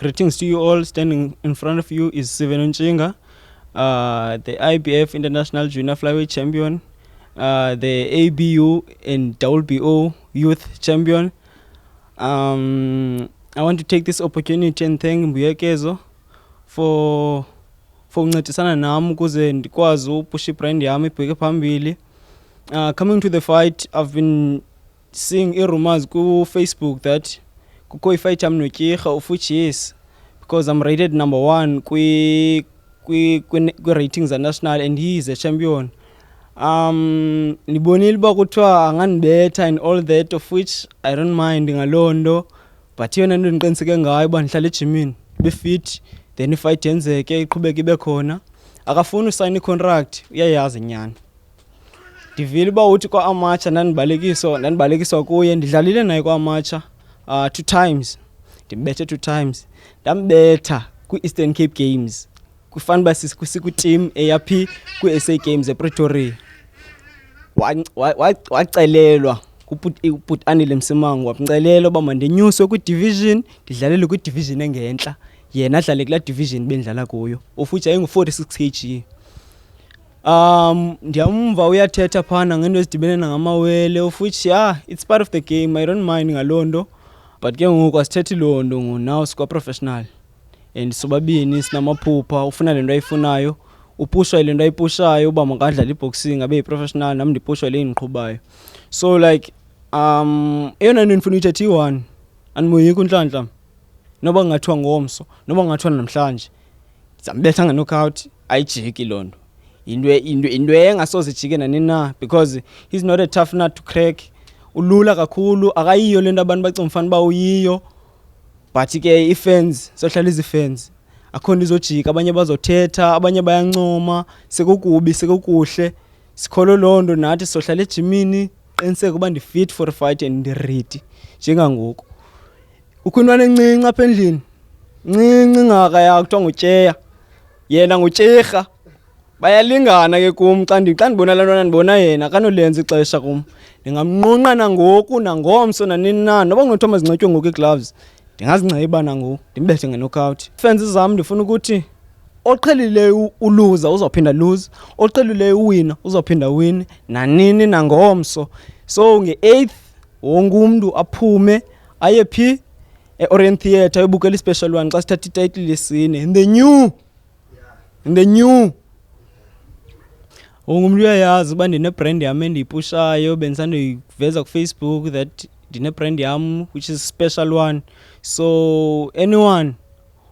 Greetings to you all. Standing in front of you is Steven Unchinga, the IBF International Junior Flyweight Champion, the ABU and WBO Youth Champion. I want to take this opportunity and thank Mbuyekezo for uncetisana nami ukuze ndikwazi upush brand yami ibheke phambili. Coming to the fight, I've been seeing rumors ku Facebook that kuko fight yami noTyirha, of which yes, because I'm rated number 1 kwi ratings national and he is a champion. Nibonile ba kuthiwa anganibetha and all that, of which I don't mind ngalondo, but yona into endiqiniseke ngayo ba ndihlala ejimini be fit, then ifight yenzeke iqhubeke ibe khona. Akafuni usign contract, uyayazi nyani. Ndivile ba uthi kwa amateur nanibalekiswa kuye, ndidlalile naye kwa amateur 2 times. Ndimbethe 2 times. Ndambetha ku Eastern Cape Games. Kufana ba siku team ARP ku SA Games ePretoria. Wacelelwa kuput Anile Msimangu, wamcelelwa ba mandenyuswe ku division, ndidlalele ku division engenhla. Yena adlale kula division bendlala kuyo. Ufuthi ayengu 46 kg. Ndiyamva uyathetha phana ngento ezidibene ngamawele, ufuthi it's part of the game. I don't mind ngalondo, but ke ngoku asithethi londo now sikwa professional. And sobabini sinamaphupha, ufuna lento ayifunayo, upushwa lento ayipushayo, uba makadlala iboxing abe professional, nami ndipushwa le engiqhubayo. So like eyona nto ndifuna uyithetha i1, andimoyika uNhlanhla. Noba ngathiwa ngomso, noba ngathiwa namhlanje, ndizambetha nga-knockout, ayijiki londo. Into engasoze ijike nanina, because he's not a tough nut to crack. Ulula kakhulu, akayiyo lento abantu bacinga mfana ba uyiyo. But ke ifans, sohlala izifans. Akho nto izojika, abanye bazothetha, abanye bayancoma, sekukubi, sekukuhle. Sikholo londo nathi sohlala ejimini, qiniseke uba ndi-fit for a fight and ndi-ready njengangoku. Ukhunwana encinci apha endlini, ncinci ngaka yakho kuthiwa nguTyeya, yena nguTyirha. Bayalingana ke kum xa ndibona laa nto ndibona yena akanolenza ixesha kum. Ndingamnqunqa nangoku nangomso nanini na, noba kunothiwa mazingcitywe ngoku ii-gloves, ndingazinxiba nangoku ndimbethe nge-knockout. Fans zam ndifuna ukuthi oqhelileyo uluza uzawuphinda lose, oqhelileyo uwina uzawuphinda win, nanini nangomso. So nge-8th wonke umntu aphume aye phi e-Orient Theatre ayobukela i-special one xa sithatha ititle yesine in the new. Wonke umntu uyayazi uba ndine-brand yam endiyipushayo, bendisandoyiveza ku-Facebook that ndine-brand yam which is special one. So anyone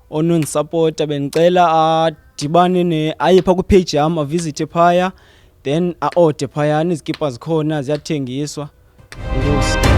onondisapota bendicela adibane aye phaa kwipage yam, avisite phaya, then a-ode phayana, izikipa zikhona ziyathengiswa. Enkosi.